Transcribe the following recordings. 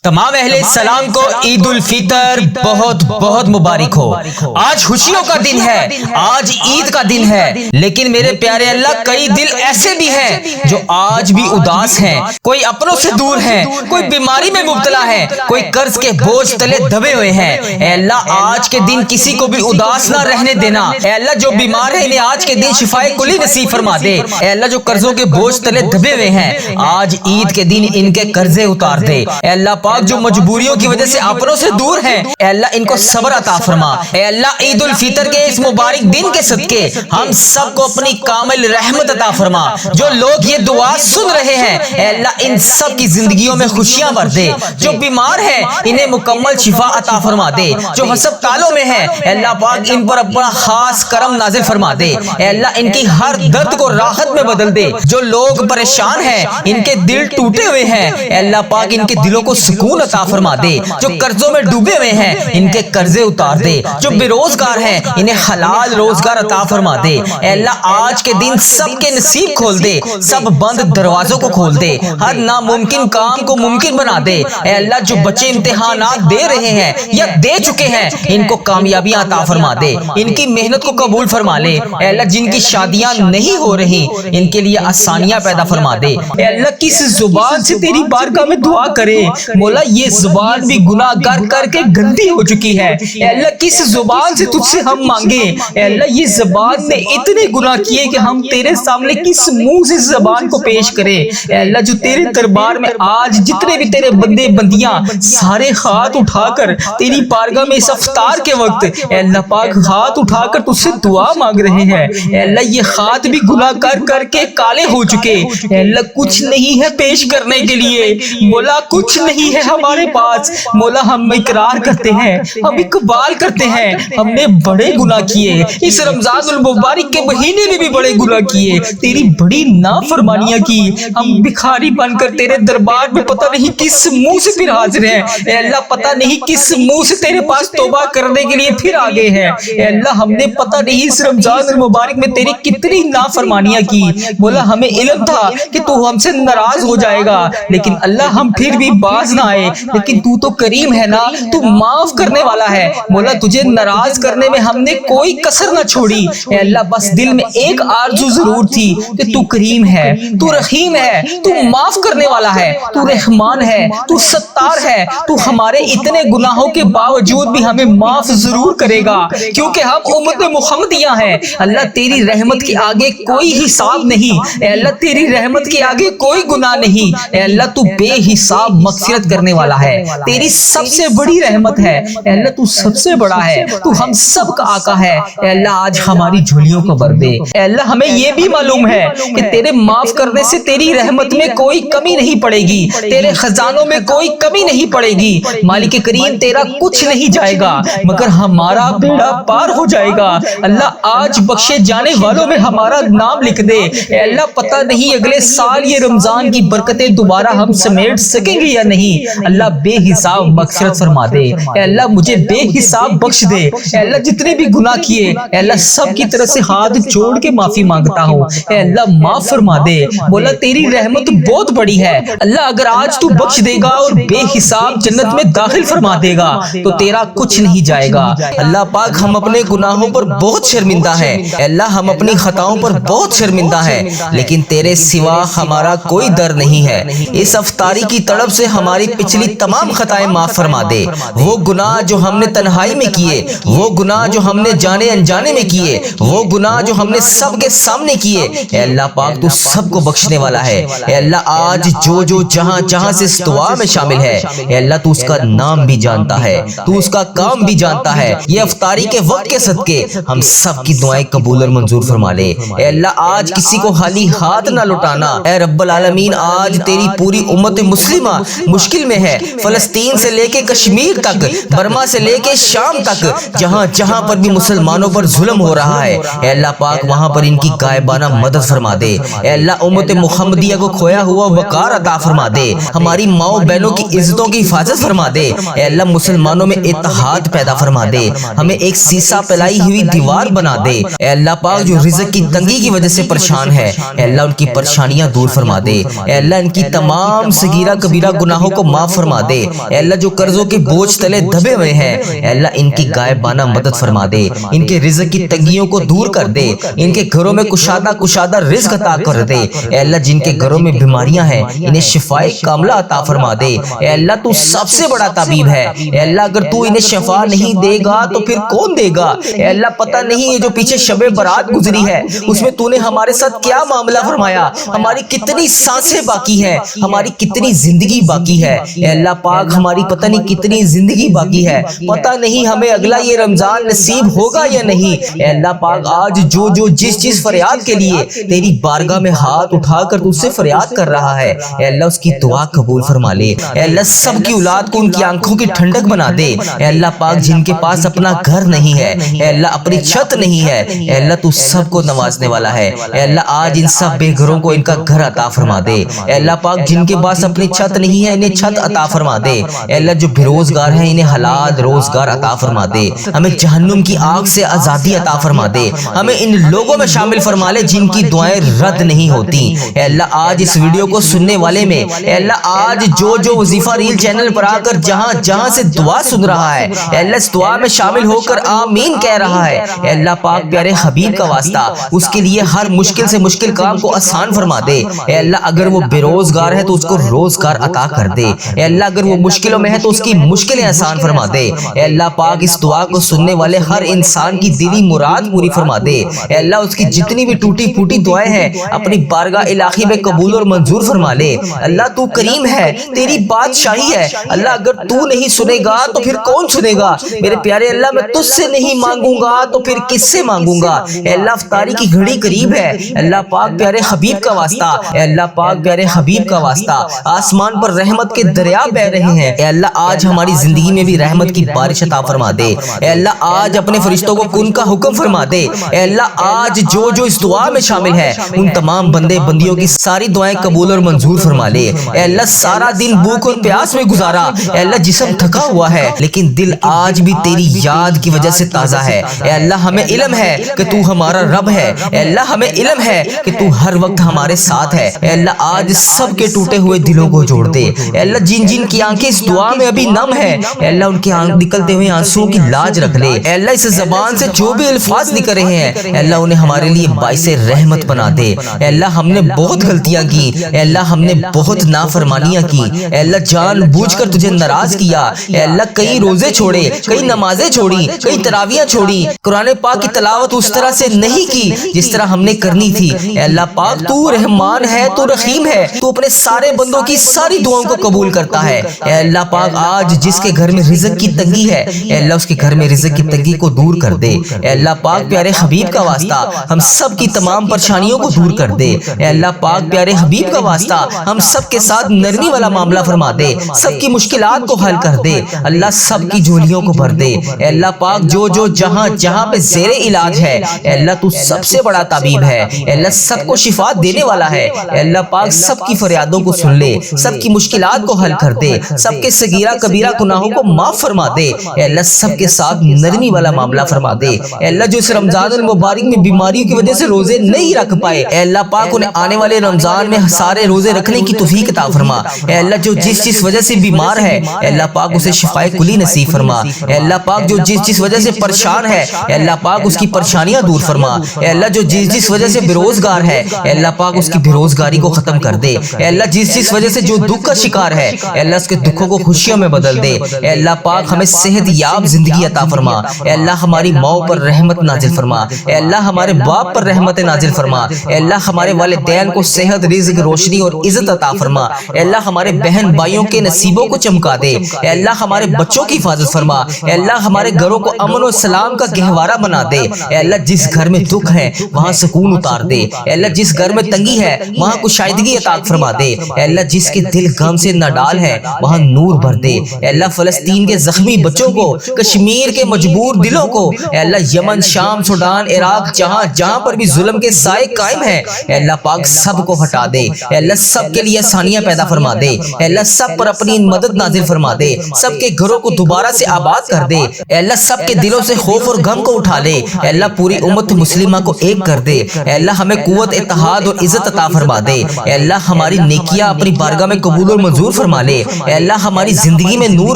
تمام اہل السلام کو عید الفطر بہت بہت مبارک ہو۔ آج خوشیوں کا دن ہے، آج عید کا دن ہے، لیکن میرے پیارے اللہ کئی دل ایسے بھی ہیں جو آج بھی اداس ہیں، کوئی اپنوں سے دور ہیں، کوئی بیماری میں مبتلا ہے، کوئی قرض کے بوجھ تلے دبے ہوئے ہیں۔ اے اللہ آج کے دن کسی کو بھی اداس نہ رہنے دینا۔ اے اللہ جو بیمار ہے انہیں آج کے دن شفائے کلی نصیب فرما دے۔ اے اللہ جو قرضوں کے بوجھ تلے دبے ہوئے ہیں آج عید کے دن ان کے قرضے اتار دے۔ اے اللہ پاک جو مجبوریوں کی وجہ سے اپنوں سے دور ہیں اے اللہ ان کو صبر عطا فرما۔ اے اللہ عید الفطر کے اس مبارک دن کے صدقے ہم سب کو اپنی کامل رحمت عطا فرما۔ جو لوگ یہ دعا سن رہے ہیں اے اللہ ان سب کی زندگیوں میں خوشیاں بھر دے۔ جو بیمار ہیں انہیں مکمل شفا عطا فرما دے۔ جو ہسپتالوں میں ہیں اے اللہ پاک ان پر اپنا خاص کرم نازل فرما دے۔ اے اللہ ان کی ہر درد کو راحت میں بدل دے۔ جو لوگ پریشان ہیں ان کے دل ٹوٹے ہوئے ہیں اے اللہ پاک ان کے دلوں کو سکون عطا فرما دے۔ جو قرضوں میں ڈوبے ہوئے ہیں ان کے قرضے اتار دے۔ جو بے روزگار ہیں انہیں حلال روزگار عطا فرما دے۔ اے اللہ آج کے دن سب کے نصیب کھول دے، سب بند دروازوں کو کھول دے، ہر ناممکن کام کو ممکن بنا دے۔ اے اللہ جو بچے امتحانات دے رہے ہیں یا دے چکے ہیں ان کو کامیابیاں عطا فرما دے، ان کی محنت کو قبول فرما لے۔ اے اللہ جن کی شادیاں نہیں ہو رہی ان کے لیے آسانیاں پیدا فرما دے۔ اے اللہ کس زبان سے تیری بارگاہ میں دعا کرے مولا، یہ زبان بھی گناہ کر کے گندی ہو چکی ہے۔ اے اللہ کس زبان سے تجھ سے ہم مانگے، اے اللہ یہ زبان نے اتنے گناہ کیے کہ ہم تیرے سامنے کس منہ سے زبان کو پیش کرے۔ اے اللہ جو تیرے دربار میں آج جتنے بھی تیرے بندے بندیاں سارے ہاتھ اٹھا کر تیری بارگاہ میں اس افطار کے وقت اے اللہ پاک ہاتھ اٹھا کر تجھ سے دعا مانگ رہے ہیں، اے اللہ یہ ہاتھ بھی گناہ کر کے کالے ہو چکے۔ اے اللہ کچھ نہیں ہے پیش کرنے کے لیے مولا، کچھ نہیں ہے ہمارے پاس مولا، ہم اقرار کرتے ہیں، ہم اقبال کرتے ہیں ہم نے بڑے گناہ کیے، اس رمضان المبارک کے مہینے میں بھی بڑے گناہ کیے، تیری بڑی نافرمانیاں کی، ہم بھکاری بن کر تیرے دربار میں پتہ نہیں کس منہ سے پھر حاضر ہیں۔ اے اللہ پتہ نہیں کس منہ سے تیرے پاس توبہ کرنے کے لیے پھر آگے ہیں۔ اے اللہ ہم نے پتہ نہیں اس رمضان المبارک میں تیری کتنی نافرمانیاں کی مولا، ہمیں علم تھا کہ تو ہم سے ناراض ہو جائے گا، لیکن اللہ ہم پھر بھی باز نہ آئے، لیکن تو تو کریم ہے نا، تو معاف کرنے والا ہے مولا، تجھے ناراض کرنے میں ہم نے کوئی کسر نہ چھوڑی۔ اے اللہ بس دل میں ایک آرزو ضرور تھی کہ تو کریم ہے، تو رحیم ہے، تو معاف کرنے والا ہے، تو رحمان ہے، تو ستار ہے، تو ہمارے اتنے گناہوں کے باوجود بھی ہمیں معاف ضرور کرے گا کیونکہ ہم امت محمدیہ ہیں۔ اللہ تیری رحمت کے آگے کوئی حساب نہیں، اے اللہ تیری رحمت کے آگے کوئی گناہ نہیں، اے اللہ تو بے حساب مغفرت کرنے والا ہے، تیری سب سے بڑی رحمت ہے، اے اللہ تو سب سے بڑا ہے، تو ہم سب کا آقا ہے۔ اے اللہ آج ہماری جھولیوں کو بھر دے۔ اے اللہ ہمیں یہ بھی معلوم ہے کہ تیرے معاف کرنے سے تیری رحمت میں کوئی کمی نہیں پڑے گی، تیرے خزانوں میں کوئی کمی نہیں پڑے گی مالک کریم، تیرا کچھ نہیں جائے گا مگر ہمارا بیڑا پار ہو جائے گا۔ اللہ آج بخشے جانے والوں میں ہمارا نام لکھ دے۔ اے اللہ پتہ نہیں اگلے سال یہ رمضان کی برکتیں دوبارہ ہم سمیٹ سکیں گے یا نہیں، اللہ بے حساب مغفرت فرما دے۔ اے اللہ مجھے بے حساب بخش دے۔ اے اللہ جتنے بھی گناہ کیے اے اللہ سب کی طرف سے ہاتھ جوڑ کے معافی مانگتا ہوں، اے اللہ معاف فرما دے مولا، تیری رحمت بہت بڑی ہے اللہ، اگر آج تو بخش دے گا اور بے حساب جنت میں داخل فرما دے گا تو تیرا کچھ نہیں جائے گا۔ اللہ پاک ہم اپنے گناہوں پر بہت شرمندہ ہے، اے اللہ ہم اپنی خطاؤں پر بہت شرمندہ ہے، لیکن تیرے سوا ہمارا کوئی در نہیں ہے۔ اس افطاری کی طرف سے ہماری پچھلی تمام خطائیں معاف فرما دے، وہ گناہ جو ہم نے تنہائی میں کیے، وہ گناہ جو ہم نے جانے انجانے میں کیے، وہ گناہ جو ہم نے سب کے سامنے کیے، اے اللہ پاک تو سب کو بخشنے والا ہے۔ اے اللہ آج جو جہاں جہاں سے اس دعا میں شامل ہے اے اللہ تو اس کا نام بھی جانتا ہے، تو اس کا کام بھی جانتا ہے، یہ افطاری کے وقت کے صدقے ہم سب کی دعائیں قبول اور منظور فرما لے۔ اے اللہ آج کسی کو خالی ہاتھ نہ لوٹانا، اے رب العالمین آج تیری پوری امت مسلمہ مشکل میں ہے، فلسطین سے لے کے کشمیر تک، برما سے لے کے شام تک، جہاں جہاں پر بھی مسلمانوں پر ظلم ہو رہا ہے اے اللہ پاک وہاں پر ان کی غائبانہ مدد فرما دے۔ اے اللہ امت محمدیہ کو کھویا ہوا وقار عطا فرما دے، ہماری ماؤں بہنوں کی عزتوں کی حفاظت فرما دے۔ اے اللہ مسلمانوں میں اتحاد پیدا فرما دے، ہمیں ایک سیسا پلائی ہوئی دیوار بنا دے۔ اے اللہ پاک جو رزق کی تنگی کی وجہ سے پریشان ہے اے اللہ ان کی پریشانیاں دور فرما دے۔ اے اللہ ان کی تمام صغیرہ کبیرہ گناہوں کو معاف فرما دے۔ اے اللہ جو قرضوں کے بوجھ تلے دبے ہوئے ہیں اے اللہ ان کی غائبانہ مدد فرما دے، ان کے رزق کی تنگیوں کو دور کر دے، ان کے گھروں میں کشادہ رزق عطا کر دے۔ اے اللہ جن کے گھروں میں بیماریاں ہیں انہیں شفائے کاملہ عطا فرما دے۔ اے اللہ تو سب سے بڑا طبیب ہے، اے اللہ اگر تو انہیں شفا نہیں دے گا تو پھر کون دے گا؟ اے اللہ پتہ نہیں یہ جو پیچھے شب برات گزری ہے اس میں تو نے ہمارے ساتھ کیا معاملہ فرمایا، ہماری کتنی سانسیں باقی ہیں، ہماری کتنی زندگی باقی ہے۔ اے اللہ پاک ہماری پتہ نہیں کتنی زندگی باقی ہے، پتہ نہیں ہمیں اگلا یہ رمضان نصیب ہوگا یا نہیں۔ اے اللہ پاک آج جو جس چیز فریاد کے لیے تیری بارگاہ میں ہاتھ اٹھا کر تجھ سے فریاد کر رہا ہے اے اللہ اس کی دعا قبول فرما لے۔ اے اللہ سب کی اولاد کو ان کی آنکھوں کی ٹھنڈک بنا دے۔ اے اللہ پاک جن کے پاس اپنا گھر نہیں ہے اے اللہ اپنی چھت نہیں ہے اے اللہ تو سب کو نوازنے والا ہے۔ اے اللہ آج ان سب بے گھروں کو ان کا گھر عطا فرما دے۔ اے اللہ پاک جن کے پاس اپنی چھت نہیں ہے انہیں چھت عطا فرما دے۔ اے اللہ جو بے روزگار ہیں انہیں حلال روزگار عطا فرما دے۔ ہمیں جہنم کی آگ سے آزادی عطا فرما دے، ہمیں ان لوگوں میں شامل فرما لے جن کی دعائیں رد نہیں ہوتی۔ اے اللہ آج اس ویڈیو کو سننے والے میں اے اللہ آج جو وظیفہ ریل چینل پر آ کر جہاں سے دعا سن رہا ہے اے اللہ اس دعا میں شامل ہو کر آمین کہہ رہا ہے اے اللہ پاک پیارے حبیب کا واسطہ اس کے لیے ہر مشکل سے مشکل کام کو آسان فرما دے۔ اے اللہ اگر وہ بے روزگار ہے تو اس کو روزگار عطا کر دے۔ اے اللہ اگر وہ مشکلوں میں ہے تو اس کی مشکلیں آسان فرما دے۔ اے اللہ پاک اس دعا کو سننے والے ہر انسان کی دلی مراد پوری فرما دے۔ اے اللہ اس کی جتنی بھی ٹوٹی پھوٹی دعائیں ہیں اپنی بارگاہ الہی میں قبول اور منظور فرما لے۔ اللہ تو کریم ہے، تیری بادشاہی ہے، اللہ اگر تو نہیں سنے گا تو پھر کون سنے گا؟ میرے پیارے اللہ میں تجھ سے نہیں مانگوں گا تو پھر کس سے مانگوں گا؟ اے اللہ افطاری کی گھڑی قریب ہے، اللہ پاک پیارے حبیب کا واسطہ، اے اللہ پاک پیارے حبیب کا واسطہ آسمان پر رحمت کے دریا بہ رہے ہیں۔ اے اللہ آج ہماری زندگی میں بھی رحمت کی بارش عطا فرما دے۔ اے اللہ آج اپنے فرشتوں کو کن کا حکم فرما دے۔ اے اللہ آج جو اس دعا میں شامل ہے ان تمام بندے بندیوں کی ساری دعائیں قبول اور منظور فرما لے۔ اے اللہ سارا دن بھوک اور پیاس میں گزارا، اے اللہ جسم تھکا ہوا ہے لیکن دل آج بھی تیری یاد کی وجہ سے تازہ ہے۔ اے اللہ ہمیں علم ہے کہ تو ہمارا رب ہے، اے اللہ ہمیں علم ہے کہ تو ہر وقت ہمارے ساتھ ہے۔ اے اللہ آج سب کے ٹوٹے ہوئے دلوں کو جوڑ دے۔ اے اللہ جن کی آنکھیں اس دعا میں ابھی نم ہے اے اللہ ان کے نکلتے ہوئے آنسوں کی لاج رکھ لے۔ اے اللہ اس زبان سے جو بھی الفاظ نکل رہے ہیں اے اللہ انہیں ہمارے لیے باعث رحمت بنا دے۔ اے اللہ ہم نے بہت غلطیاں کی، اے اللہ ہم نے بہت نافرمانیاں کی، اے اللہ جان بوجھ کر تجھے ناراض کیا، اے اللہ کئی روزے چھوڑے، کئی نمازیں چھوڑی، کئی تراویحیں چھوڑی، قرآن پاک کی تلاوت اس طرح سے نہیں کی جس طرح ہم نے کرنی تھی۔ اے اللہ پاک تو رحمان ہے، تو رحیم ہے، تو اپنے سارے بندوں کی ساری دعاؤں کو قبول کرتا ہے۔ اے اللہ پاک آج جس کے گھر میں رزق کی تنگی ہے اے اللہ اس کے گھر میں رزق کی تنگی کو دور کر دے۔ اے اللہ پاک پیارے حبیب کا واسطہ ہم سب کی تمام پریشانیوں کو دور کر دے۔ اے اللہ پاک پیارے حبیب کا واسطہ ہم سب کے ساتھ نرمی والا معاملہ فرما دے، سب کی مشکلات کو حل کر دے، اللہ سب کی جھولیوں کو بھر دے۔ اے اللہ پاک جو جہاں پہ زیر علاج ہے اے اللہ تو سب سے بڑا طبیب ہے، اے اللہ سب کو شفا دینے والا ہے۔ اے اللہ پاک سب کی فریادوں کو سن لے، سب کی مشکلات کو حل کر دے، سب کے صغیرہ کبیرہ گناہوں کو معاف فرما دے۔ اے اللہ سب کے ساتھ نرمی والا معاملہ فرما دے۔ اے اللہ جو اس رمضان المبارک میں بیماریوں کی وجہ سے روزے نہیں رکھ پائے اے اللہ پاک انہیں آنے والے رمضان میں سارے روزے رکھنے کی توفیق عطا فرما۔ اے اللہ جو جس وجہ سے بیمار ہے اے اللہ پاک اسے شفائے کلی نصیب فرما۔ اے اللہ پاک جو جس وجہ سے پریشان ہے اے اللہ پاک اس کی پریشانیاں دور فرما۔ اے اللہ جو جس وجہ سے بے روزگار ہے اے اللہ پاک اس کی بے روزگاری کو ختم کر دے۔ اے اللہ جس وجہ سے جو دکھ کا شکار ہے اے اللہ اس کے دکھوں کو خوشیوں میں بدل دے۔ اے اللہ پاک ہمیں صحت یاب زندگی عطا فرما۔ اے اللہ ہماری ماؤں پر رحمت نازل فرما۔ اے اللہ ہمارے باپ پر رحمت نازل فرما۔ اے اللہ ہمارے والدین کو صحت، رزق، روشنی اور عزت عطا فرما۔ اے اللہ ہمارے بہن بھائیوں کے نصیبوں کو چمکا دے۔ اے اللہ ہمارے بچوں کی حفاظت فرما۔ اے اللہ ہمارے گھروں کو امن و سلام کا گہوارہ بنا دے۔ اے اللہ جس گھر میں دکھ ہے وہاں سکون اتار دے۔ اے اللہ جس گھر میں تنگی ہے وہاں کشائیدگی عطا فرما دے۔ اے اللہ جس کے دل غم سے نڈال ہے وہاں نور بھر دے۔ اے اللہ فلسطین کے زخمی بچوں کو، کشمیر کے مجبور دلوں کو، اے اللہ یمن، شام، سوڈان، عراق جہاں پر بھی ظلم کے سائے قائم ہیں اے اللہ پاک سب کو ہٹا دے۔ اے اللہ سب کے لیے آسانیاں پیدا فرما دے۔ اے اللہ سب پر اپنی مدد نازل فرما دے، سب کے گھروں کو دوبارہ سے آباد کر دے۔ اے اللہ سب کے دلوں سے خوف اور غم کو اٹھا لے۔ اے اللہ پوری امت مسلمہ کو ایک کر دے۔ اے اللہ ہمیں قوت، اتحاد اور عزت عطا فرما دے۔ اے اللہ ہماری نیکیاں اپنی بارگاہ میں قبول اور منظور فرما لے، اے اللہ ہماری زندگی میں نور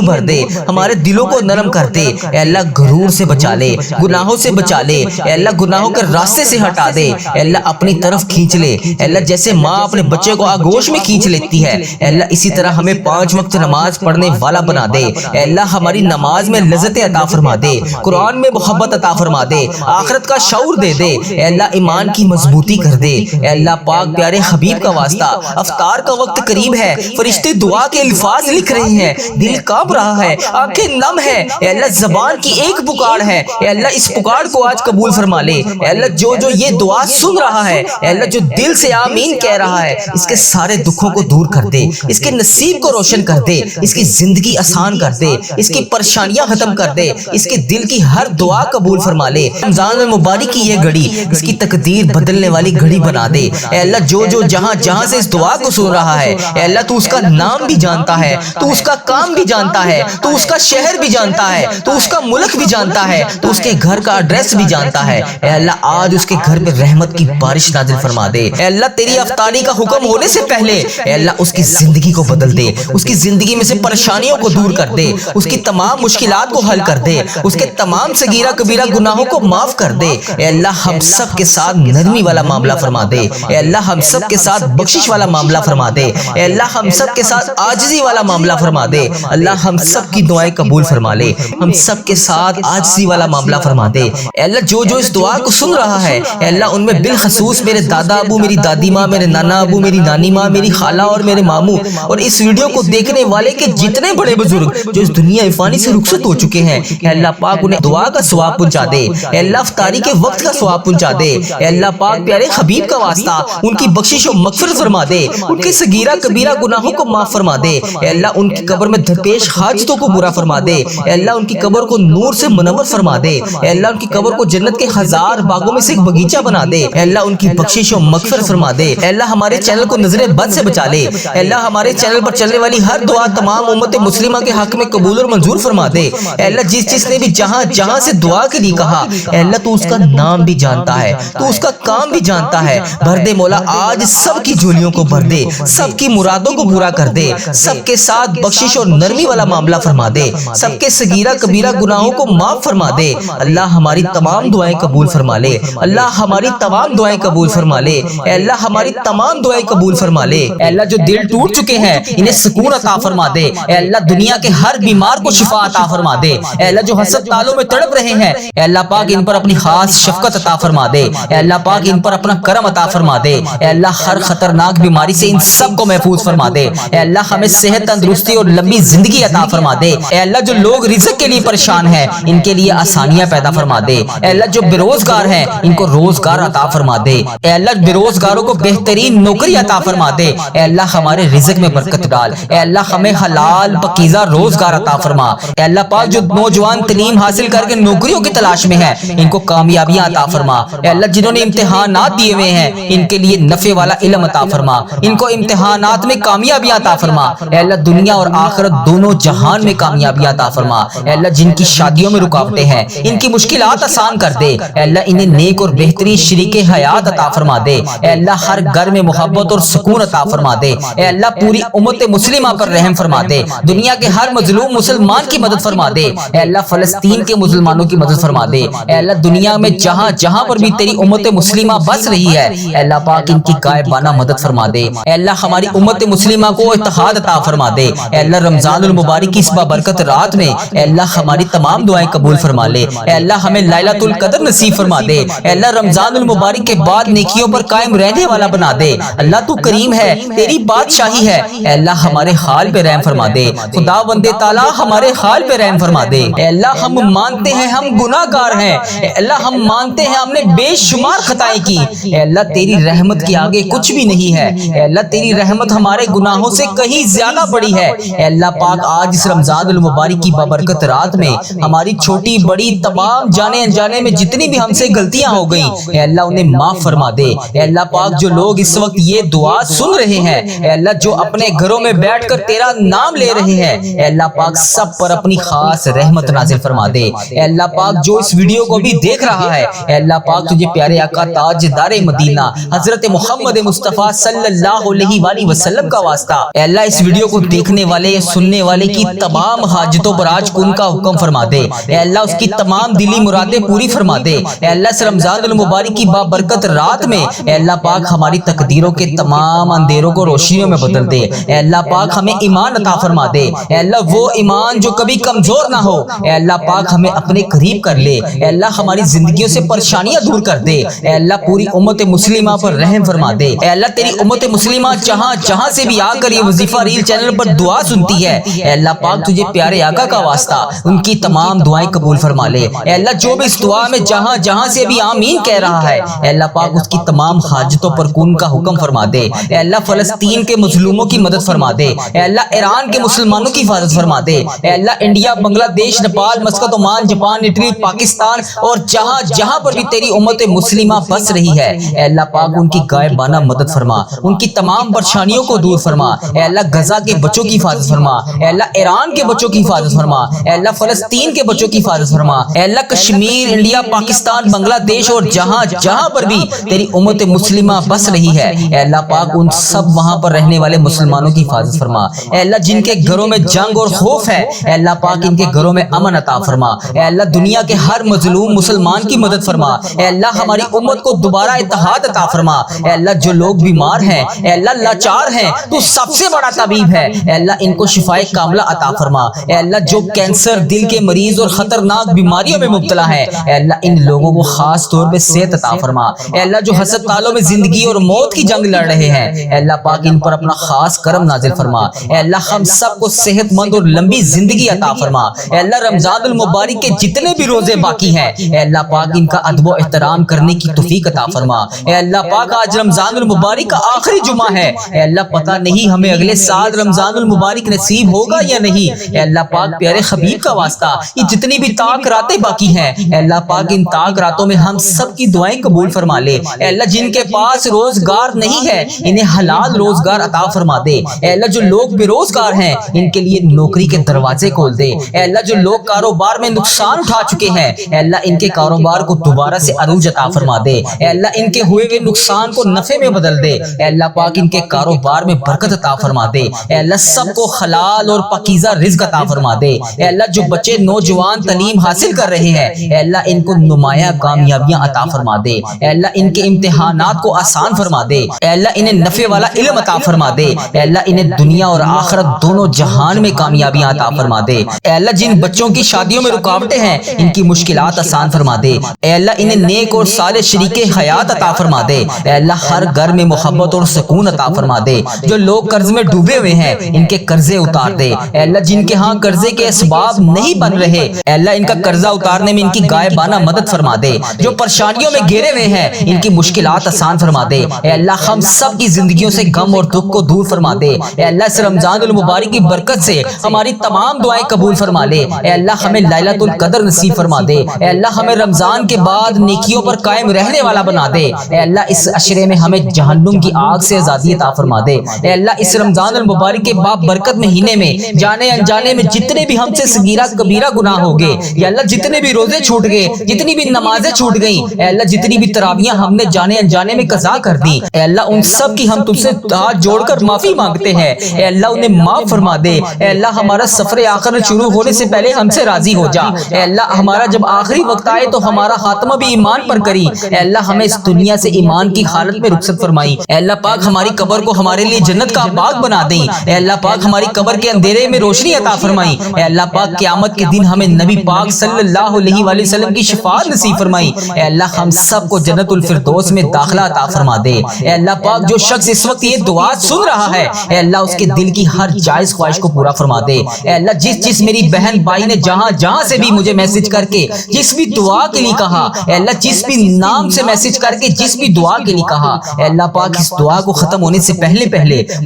بھر دے، ہمارے دلوں کو نرم کر دے، اے اللہ غرور سے بچا لے، گناہوں سے بچا لے، اے اللہ گناہوں کے راستے سے ہٹا دے، اے اللہ اپنی طرف کھینچ لے، اے اللہ جیسے ماں اپنے بچے کو آغوش میں کھینچ لیتی ہے، اے اللہ اسی طرح ہمیں 5 وقت نماز پڑھنے والا بنا دے، اے اللہ ہماری نماز میں لذت عطا فرما دے، قرآن میں محبت عطا فرما دے، آخرت کا شعور دے دے، اے اللہ ایمان کی مضبوطی کر دے، اے اللہ پاک پیارے حبیب کا واسطہ، افطار کا وقت قریب ہے، فرشتے دعا کے الفاظ لکھ رہے ہیں، دل کانپ رہا ہے، آنکھیں نم ہے، اے اللہ زبان کی ایک پکار ہے، اے اللہ اس پکار کو آج قبول فرما لے، اے اللہ جو یہ دعا سن رہا ہے، اے اللہ جو دل سے آمین کہہ رہا ہے، اس کے سارے دکھوں کو دور کر دے، اس کے نصیب کو روشن کر دے، اس کی زندگی آسان کر دے، اس کی پریشانیاں ختم کر دے، اس کے دل کی ہر دعا قبول فرما لے۔ رمضان المبارک کی یہ گھڑی اس کی تقدیر بدلنے والی گھڑی بنا دے، اے اللہ جو جہاں جہاں سے اس دعا کو سن رہا ہے، اے اللہ تو اس کا نام بھی جانتا ہے، تو اس کا کام بھی جانتا ہے، تو اس کا شہر بھی جانتا ہے، تو اس کا ملک بھی جانتا ہے، تو اس کے گھر کا ایڈریس بھی جانتا ہے، اے اللہ آج اس کے گھر پہ رحمت کی بارش نازل فرما دے، اے اللہ تیری افطاری کا حکم ہونے سے پہلے اے اللہ اس کی زندگی کو بدل دے، اس کی زندگی میں سے پریشانیوں کو دور کر دے، اس کی تمام مشکلات کو حل کر دے، اس کے تمام صغیرہ کبیرہ گناہوں کو معاف کر دے، اے اللہ ہم سب کے ساتھ نرمی والا معاملہ فرما دے، اے اللہ ہم سب کے ساتھ بخشش والا معاملہ فرما دے، اے اللہ ہم سب کے ساتھ عاجزی والا معاملہ فرما دے، اللہ ہم سب کی دعائیں قبول فرما لے، ہم سب کے ساتھ عاجزی والا معاملہ فرما دے، اے اللہ جو اس دعا کو سن رہا ہے، اے اللہ ان میں بالخصوص میرے دادا ابو، میری دادی ماں، میرے نانا ابو، میری نانی ماں، میری خالہ اور میرے ماموں اور اس ویڈیو کو دیکھنے والے کے جتنے بڑے بزرگ جو اس دنیا فانی سے رخصت ہو چکے ہیں، اے اللہ پاک انہیں دعا کا ثواب پہنچا دے، اے اللہ افطاری کے وقت کا ثواب پہنچا دے، اے اللہ پاک پیارے حبیب کا واسطہ ان کی بخشش و مغفرت فرما دے، ان کے صغیرہ کبیرہ گناہوں کو معاف فرما دے، اے اللہ ان کی قبر میں درپیش حاجتوں کو پورا فرما دے، اے اللہ ان کی قبر کو نور سے منور فرما دے، اے اللہ ان کی قبر کو جنت کے 1000 باغوں میں سے ایک باغیچہ بنا دے، اے اللہ ان کی بخشش و مغفرت فرما دے، اے اللہ ہمارے چینل کو نظر بد سے بچا لے، اے اللہ ہمارے چینل پر چلنے والی ہر دعا تمام امت مسلمہ کے حق میں قبول اور منظور فرما دے، اے اللہ جس نے بھی جہاں جہاں سے دعا کے لیے کہا، اے اللہ تو اس کا نام بھی جانتا ہے، تو اس کا کام بھی جانتا ہے، بھر دے مولا آج سب کی جھولیوں کو بھر دے، سب کی مرادوں کو پورا کر دے، سب کے ساتھ بخشش اور نرمی والا معاملہ فرما دے، سب کے صغیرہ کبیرہ گناہوں کو معاف فرما دے، اللہ ہماری تمام دعائیں قبول فرما لے، اللہ ہماری تمام دعائیں قبول فرما لے، اے اللہ ہماری تمام دعائیں قبول فرما لے، اے اللہ جو دل ٹوٹ چکے ہیں انہیں سکون عطا فرما دے، اے اللہ دنیا کے ہر بیمار کو شفا عطا فرما دے، اے اللہ جو حسد تالوں میں تڑپ رہے ہیں، اے اللہ پاک ان پر اپنی خاص شفقت عطا فرما دے، اے اللہ پاک ان پر اپنا کرم عطا فرما دے، اے اللہ ہر خطرناک بیماری سے ان سب کو محفوظ فرما دے، اے اللہ ہمیں صحت تندرستی اور لمبی زندگی عطا فرما دے، اے اللہ جو لوگ رزق کے لیے پریشان ہیں ان کے لیے آسانیاں پیدا فرما دے، اے اللہ جو بے روزگار ہیں ان کو روزگار عطا فرما دے، اے اللہ بے روزگاروں کو بہترین نوکری عطا فرما دے، اے اللہ ہمارے رزق میں برکت ڈال، اے اللہ ہمیں حلال پاکیزہ روزگار عطا فرما، اے اللہ پاک جو نوجوان تعلیم حاصل کر کے نوکریوں کی تلاش میں ہیں ان کو کامیابیاں عطا فرما، اے اللہ جنہوں نے امتحانات دیے ہوئے ہیں ان کے لیے نفع والا علم عطا فرما، ان کو امتحانات میں کامیابیاں عطا فرما، اے اللہ دنیا اور آخرت دونوں جہان میں کامیابیاں عطا فرما، اے اللہ جن کی شادیوں میں رکاوٹیں ہیں ان کی مشکلات آسان کر دے، اے اللہ انہیں نیک اور بہترین شریک حیات عطا فرما دے، اے اللہ ہر گھر میں محبت اور سکون عطا فرما دے، اے اللہ پوری امت مسلمہ پر رحم فرما دے، دنیا کے ہر مظلوم مسلمان کی مدد فرما دے، اے اللہ فلسطین کے مسلمانوں کی مدد فرما دے، اے اللہ دنیا میں جہاں جہاں پر بھی تیری امت مسلمہ بس رہی ہے اے اللہ پاک ان کی غائبانہ مدد فرما دے، اے اللہ ہماری امت مسلمہ کو اتحاد عطا فرما دے، اے اللہ رمضان المبارک کی اس بابرکت رات میں اے اللہ ہماری تمام دعائیں قبول فرما لے، اے اللہ ہمیں لیلۃ القدر نصیب فرما دے، اے اللہ رمضان المبارک کے بعد نیکیوں پر قائم رہنے والا بنا دے، اللہ تو کریم ہے، تیری بادشاہی ہے، اے اللہ ہمارے حال پہ رحم فرما دے، خدا بند تعالی ہمارے حال پہ رحم فرما دے، اے اللہ ہم مانتے ہیں ہم گناہ گار ہیں، اے اللہ ہم مانتے ہیں ہم نے بے شمار خطائیں کی، اے اللہ تیری رحمت کے آگے کچھ بھی نہیں ہے، اے اللہ تیری رحمت ہمارے گناہوں سے کہیں زیادہ بڑی ہے، اے اللہ پاک آج اس رمضان المبارک کی بابرکت رات میں ہماری چھوٹی بڑی تمام جانے انجانے میں جتنی بھی ہم سے غلطیاں ہو گئیں اے اللہ انہیں معاف فرما دے، اے اللہ پاک جو لوگ اس وقت یہ دعا سن رہے ہیں اے اللہ جو اپنے گھروں میں بیٹھ کر تیرا نام لے رہے ہیں اے اللہ پاک سب پر اپنی خاص رحمت نازل فرما دے، اے اللہ پاک جو اس ویڈیو کو بھی دیکھ رہا ہے اے اللہ پاک تجھے پیارے آقا تاجدار مدینہ حضرت محمد مصطفیٰ صلی اللہ علیہ وآلہ وسلم کا واسطہ اے اللہ اس ویڈیو کو دیکھنے والے یا سننے والے کی تمام حاجتوں پر آج کن کا حکم فرما دے. اے اللہ اس کی تمام دلی مرادیں پوری فرما دے. اے اللہ اس رمضان المبارک کی بابرکت رات میں اے اللہ پاک ہماری تقدیروں کے تمام اندھیروں کو روشنیوں میں بدل دے. اے اللہ پاک ہمیں ایمان عطا فرما دے. اے اللہ وہ ایمان جو کبھی کمزور نہ ہو اے اللہ پاک ہمیں اپنے قریب کر لے. اے اللہ ہماری زندگیوں سے پریشانیاں دور کر دے. اے اللہ پوری امت مسلمہ پر رحم فرما دے. اے اللہ تیری امت مسلمہ جہاں جہاں سے بھی آ کر یہ وظیفہ ریل چینل پر دعا سنتی ہے اے اللہ پاک تجھے پیارے آقا کا واسطہ ان کی تمام دعائیں قبول فرما لے. اے اللہ جو بھی اس دعا میں جہاں جہاں سے بھی آمین کہہ رہا ہے اے اللہ پاک اس کی تمام حاجتوں پر کن کا حکم فرما دے. اے اللہ فلسطین کے مظلوموں کی مدد فرما دے. اے اللہ ایران کے مسلمانوں کی حفاظت فرما دے. اے اللہ انڈیا، بنگلہ دیش، Nepal, Muscat, Oman, Japan, Italy, Pakistan اور جہاں جہاں پر بھی تیری امت مسلمہ بس رہی ہے اے اللہ پاک ان کی غائبانہ مدد فرما، ان کی تمام پریشانیوں کو دور فرما. اے اللہ غزہ کے بچوں کی حفاظت فرما. اے اللہ ایران کے بچوں کی حفاظت فرما. اے اللہ فلسطین کے بچوں کی حفاظت فرما. اے اللہ کشمیر، انڈیا، پاکستان، بنگلہ دیش اور جہاں جہاں پر بھی تیری امت مسلمہ بس رہی ہے اے اللہ پاک ان سب وہاں پر رہنے والے مسلمانوں کی حفاظت فرما. اے اللہ جن کے گھروں میں جنگ اور خوف ہے اے اللہ پاک ان کے گھروں میں امن عطا فرما. اے اللہ دنیا کے ہر مظلوم مسلمان کی مدد فرما. اے اللہ ہماری امت کو دوبارہ اتحاد عطا فرما. اے اللہ جو لوگ بیمار ہیں اے اللہ لاچار ہیں تو سب سے بڑا طبیب ہے اے اللہ ان کو شفائے کاملہ عطا فرما. اے اللہ جو کینسر، دل کے مریض اور خطرناک بیماریوں میں مبتلا ہے اے اللہ ان لوگوں کو خاص طور پہ صحت عطا فرما. اے اللہ جو ہسپتالوں میں زندگی اور موت کی جنگ لڑ رہے ہیں اے اللہ پاک ان پر اپنا خاص کرم نازل فرما. اے اللہ ہم سب کو صحت مند اور لمبی زندگی عطا فرما. اے اللہ رمضان المبارک کے جتنے بھی روزے باقی ہیں اے اللہ پاک ان کا ادب و احترام کرنے کی توفیق عطا فرما. اے اللہ پاک آج رمضان المبارک کا آخری جمعہ ہے اے اللہ پتہ نہیں ہمیں اگلے سال رمضان المبارک نصیب ہوگا یا نہیں. اے اللہ پاک پیارے حبیب کا واسطہ یہ جتنی بھی طاق راتیں باقی ہیں اے اللہ پاک ان طاق راتوں میں ہم سب کی دعائیں قبول فرما لے. اے اللہ جن کے پاس روزگار نہیں ہے انہیں حلال روزگار عطا فرما دے. اے اللہ جو لوگ بے روزگار ہیں ان کے لیے نوکری کے دروازے کھول دے. اے اللہ جو لوگ کاروبار میں نقصان اٹھا چکے ہیں اے اللہ ان کے کاروبار کو دوبارہ سے عروج عطا فرما دے. اے اللہ ان کے ہوئے ہوئے نقصان کو نفع میں بدل دے. اے اللہ پاک ان کے کاروبار میں برکت عطا فرما دے. اے اللہ سب کو حلال اور پاکیزہ رزق عطا فرما دے. اے اللہ جو بچے نوجوان تعلیم حاصل کر رہے ہیں اے اللہ ان کو نمایاں کامیابیاں عطا فرما دے. اے اللہ ان کے امتحانات کو آسان فرما دے. اے اللہ انہیں نفع والا علم عطا فرما دے. اے اللہ انہیں دنیا اور آخرت دونوں جہان میں کامیابیاں عطا فرما دے. اے اللہ جن بچوں کی شادیوں میں رکاوٹیں ہیں ان کی مشکلات آسان فرما دے. اے اللہ انہیں نیک اور صالح شریک حیات عطا فرما دے. اے اللہ ہر گھر میں محبت اور سکون عطا فرما دے. جو لوگ قرض میں ڈوبے ہوئے ہیں ان کے قرضے اتار دے. اے اللہ جن کے ہاں قرضے کے اسباب نہیں بن رہے اے اللہ ان کا قرضہ اتارنے میں ان کی غائبانہ مدد فرما دے. جو پریشانیوں میں گھیرے ہوئے ہیں ان کی مشکلات آسان فرما دے. اے اللہ ہم سب کی زندگیوں سے غم اور دکھ کو دور فرما دے. اے اللہ اس رمضان المبارک کی برکت سے ہماری تمام دعائیں قبول فرما لے. اے اللہ ہمیں لیلۃ القدر نصیب فرما دے. اے اللہ ہمیں رمضان کے بعد نیکیوں پر قائم رہنے والا بنا دے. اے اللہ اس عشرے میں ہمیں جہنم کی آگ سے آزادی عطا فرما دے. اے اللہ اس رمضان المبارک کے بابرکت مہینے میں جانے انجانے میں جتنے بھی ہم سے صغیرہ کبیرہ گناہ ہو گئے یا اللہ جتنے بھی روزے چھوٹ گئے، جتنی بھی نمازیں چھوٹ گئیں اے اللہ جتنی بھی تراویحیں ہم نے جانے انجانے میں قضا کر دی اے اللہ ان سب کی ہم تم سے ہاتھ جوڑ کر معافی مانگتے ہیں. اے اللہ انہیں معاف فرما دے. اے اللہ ہمارا سفر آخرت شروع ہونے سے پہلے ہم سے راضی ہو جا. اے اللہ ہمارا جب آخری وقت آئے تو ہمارا خاتمہ بھی ایمان پر کری. اے اللہ ہمیں اس دنیا سے ایمان کی حالت میں رخصت فرمائی. اے اللہ پاک ہماری قبر کو ہمارے لیے جنت کا باغ بنا دیں. اے اللہ پاک ہماری قبر کے اندھیرے میں روشنی عطا فرمائی. اے اللہ پاک قیامت کے دن ہمیں نبی پاک صلی اللہ علیہ وآلہ وسلم کی شفاعت نصیب فرمائی. اے اللہ ہم سب کو جنت الفردوس میں داخلہ عطا فرما دے. اے اللہ پاک جو شخص اس وقت یہ دعا سن رہا ہے اے اللہ اس کے دل کی ہر جائز خواہش کو پورا فرما دے. اے اللہ جس میری بہن بھائی نے جہاں جہاں سے بھی مجھے میسج کر کے جس بھی دعا کے لیے کہا اے اللہ جس بھی نام سے میسج کر کے جس بھی دعا کے لیے کہا اے اللہ پاک اس دعا کو ختم ہونے سے پہلے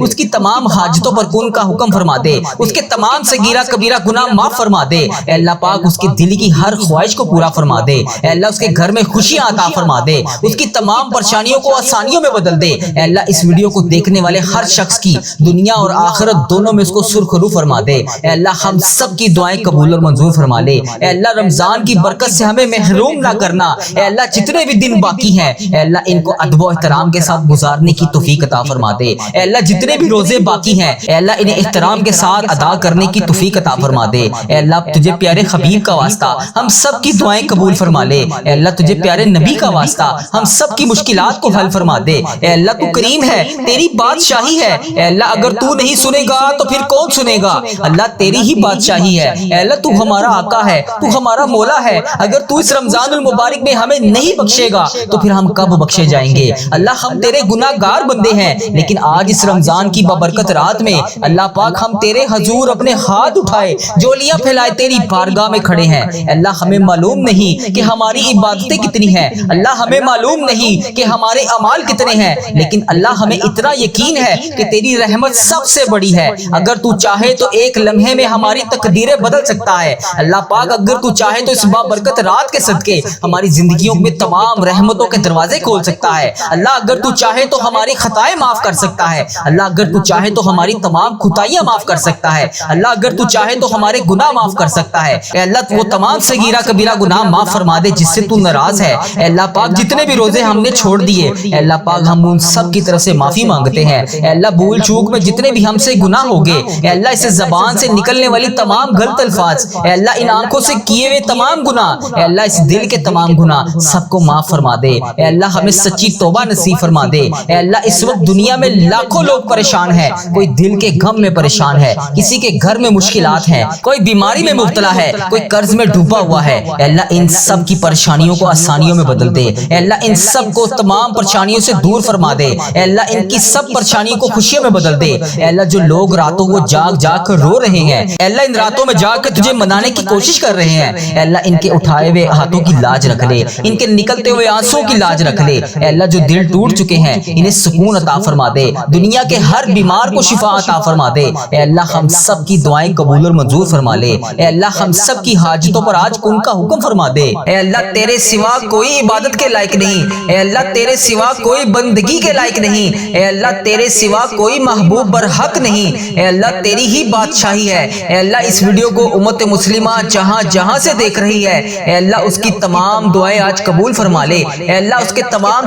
اس کی تمام حاجتوں پر کن کا حکم فرما دے. اس کے تمام صغیرہ کبیرہ گناہ معاف فرما دے. اے اللہ پاک اس کے دل کی ہر خواہش کو پورا فرما دے. اے اللہ اس کے گھر میں خوشیاں عطا فرما دے. اس کی تمام پریشانیوں کو آسانیوں میں بدل دے. اے اللہ اس ویڈیو کو دیکھنے والے ہر شخص کی دنیا اور آخرت دونوں میں اس کو سرخرو فرما دے. اے اللہ ہم سب کی دعائیں قبول اور منظور فرما لے. اے اللہ رمضان کی برکت سے ہمیں محروم نہ کرنا. اے اللہ جتنے بھی دن باقی ہیں اے اللہ ان کو ادب و احترام کے ساتھ گزارنے کی توفیق عطا فرما دے. اے اللہ جتنے بھی روزے روزے باقی ہیں اے اللہ انہیں احترام کے ساتھ ادا کرنے کی توفیق عطا فرما دے اے اللہ تجھے پیارے حبیب کا واسطہ ہم سب کی دعائیں قبول فرما لے اے اللہ تجھے پیارے نبی کا واسطہ ہم سب کی مشکلات کو حل فرما دے اے اللہ تو کریم ہے تیری بادشاہی ہے اے اللہ اگر تو نہیں سنے گا تو پھر کون سنے گا اللہ تیری ہی بادشاہی ہے اے اللہ تو ہمارا آقا ہے تو ہمارا مولا ہے اگر تو اس رمضان المبارک میں ہمیں نہیں بخشے گا تو پھر ہم کب بخشے جائیں گے اللہ ہم تیرے گناہگار بندے ہیں لیکن آج اس رمضان کی بابرکت رات میں اللہ پاک ہم تیرے حضور اپنے ہاتھ اٹھائے جولیاں پھیلائے تیری بارگاہ میں کھڑے ہیں اللہ ہمیں معلوم نہیں کہ ہماری عبادتیں کتنی ہیں اللہ ہمیں معلوم نہیں کہ ہمارے اعمال کتنے ہیں لیکن اللہ ہمیں اتنا یقین ہے کہ تیری رحمت سب سے بڑی ہے اگر تو چاہے تو ایک لمحے میں ہماری تقدیریں بدل سکتا ہے اللہ پاک اگر تو چاہے تو اس بابرکت رات کے صدقے ہماری زندگیوں میں تمام رحمتوں کے دروازے کھول سکتا ہے اللہ اگر تو چاہے تو ہماری خطائیں معاف کر سکتا ہے اللہ اگر تو چاہے تو ہماری تمام خطائیاں معاف کر سکتا ہے اللہ اگر تو چاہے تو ہمارے گناہ معاف کر سکتا ہے اے اللہ وہ تمام صغیرہ کبیرہ گناہ معاف فرما دے جس سے تو ناراض ہے اے اللہ پاک جتنے بھی روزے ہم نے چھوڑ دیے اے اللہ پاک ہم ان سب کی طرف سے معافی مانگتے ہیں اے اللہ بھول چوک میں جتنے بھی ہم سے گناہ ہو گئے اے اللہ اس زبان سے نکلنے والی تمام غلط الفاظ اے اللہ ان آنکھوں سے کیے ہوئے تمام گناہ اے اللہ اس دل کے تمام گناہ سب کو معاف فرما دے اے اللہ ہمیں سچی توبہ نصیب فرما دے اے اللہ اس وقت دنیا میں لاکھوں لوگ پریشان ہیں کوئی دل کے غم میں پریشان ہے کسی کے گھر میں مشکلات ہیں کوئی بیماری میں مبتلا ہے کوئی قرض میں ڈوبا ہوا ہے اے اللہ ان سب کی پریشانیوں کو آسانیوں میں بدل دے اے اللہ ان سب کو تمام پریشانیوں سے دور فرما دے اے اللہ ان کی سب پریشانیوں کو خوشیوں میں بدل دے اے اللہ جو لوگ راتوں کو جاگ جاگ کر رو رہے ہیں اے اللہ ان راتوں میں جاگ کر تجھے منانے کی کوشش کر رہے ہیں اے اللہ ان کے اٹھائے ہوئے ہاتھوں کی لاج رکھ لے ان کے نکلتے ہوئے آنسوں کی لاج رکھ لے اے اللہ جو دل ٹوٹ چکے ہیں انہیں سکون عطا فرما دے دنیا کے ہر بیمار کو شفا عطا فرما دے اے اللہ ہم سب کی دعائیں قبول اور منظور فرما لے اے اللہ ہم سب کی حاجتوں پر آج کن کا حکم فرما دے اے اللہ تیرے سوا کوئی عبادت کے لائق نہیں اے اللہ تیرے سوا کوئی بندگی کے لائق نہیں اے اللہ تیرے سوا کوئی محبوب برحق نہیں اے اللہ تیری ہی بادشاہی ہے اے اللہ اس ویڈیو کو امت مسلمہ جہاں جہاں سے دیکھ رہی ہے اے اللہ اس کی تمام دعائیں آج قبول فرما لے اے اللہ اس کے تمام